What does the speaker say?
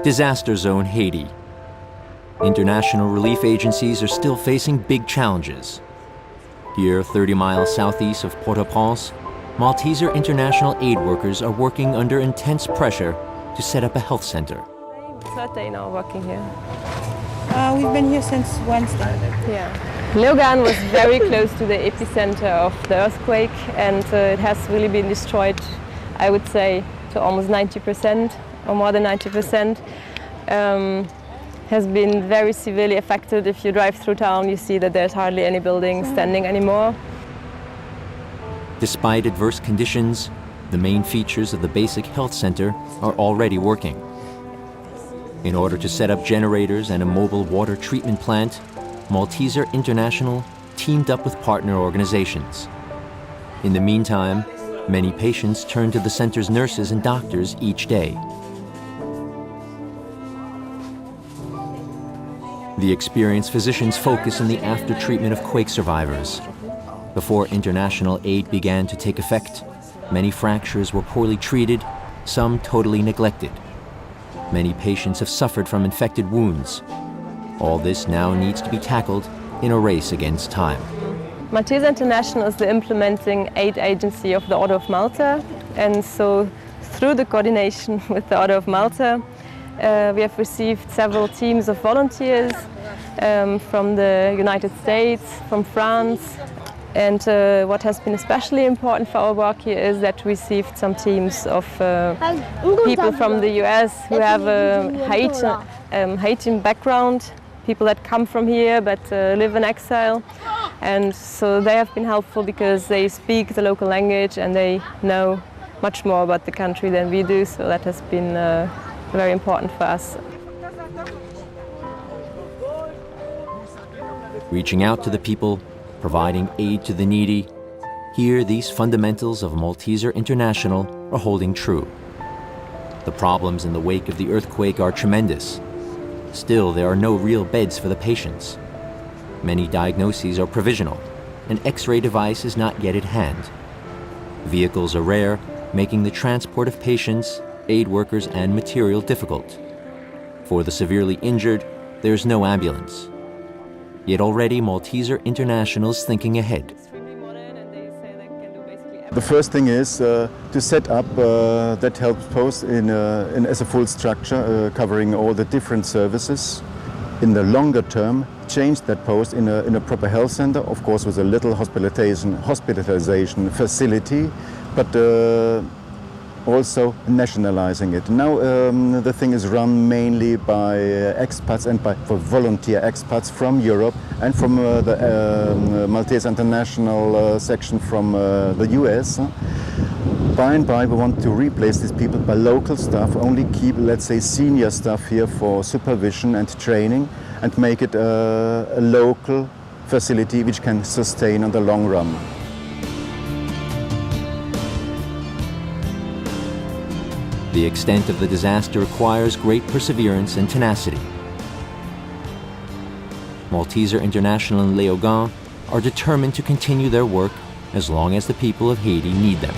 Disaster Zone Haiti. International relief agencies are still facing big challenges. Here, 30 miles southeast of Port-au-Prince, Malteser International aid workers are working under intense pressure to set up a health center. 13 are working here. We've been here since Wednesday. Yeah. Leogane was very close to the epicenter of the earthquake, and it has really been destroyed, I would say, to almost 90% or more than 90%. Has been very severely affected. If you drive through town, you see that there's hardly any buildings standing anymore. Despite adverse conditions, the main features of the basic health center are already working. In order to set up generators and a mobile water treatment plant, Malteser International teamed up with partner organizations. In the meantime, many patients turn to the center's nurses and doctors each day. The experienced physicians focus on the after-treatment of quake survivors. Before international aid began to take effect, many fractures were poorly treated, some totally neglected. Many patients have suffered from infected wounds. All this now needs to be tackled in a race against time. Malteser International is the implementing aid agency of the Order of Malta, and so through the coordination with the Order of Malta, we have received several teams of volunteers from the United States, from France, and what has been especially important for our work here is that we received some teams of people from the US who have a Haitian background, people that come from here but live in exile, and so they have been helpful because they speak the local language and they know much more about the country than we do, so that has been very important for us. Reaching out to the people, providing aid to the needy, here these fundamentals of Malteser International are holding true. The problems in the wake of the earthquake are tremendous. Still, there are no real beds for the patients. Many diagnoses are provisional. An X-ray device is not yet at hand. Vehicles are rare, making the transport of patients, aid workers, and material difficult. For the severely injured, there's no ambulance. Yet already Malteser International is thinking ahead. The first thing is to set up that health post as a full structure, covering all the different services. In the longer term, change that post in a proper health center, of course with a little hospitalization facility, but also nationalizing it. Now the thing is run mainly by expats and for volunteer expats from Europe and from the Malteser International section from the US. By and by we want to replace these people by local staff, only keep, let's say, senior staff here for supervision and training, and make it a local facility which can sustain on the long run. The extent of the disaster requires great perseverance and tenacity. Malteser International and Leogane are determined to continue their work as long as the people of Haiti need them.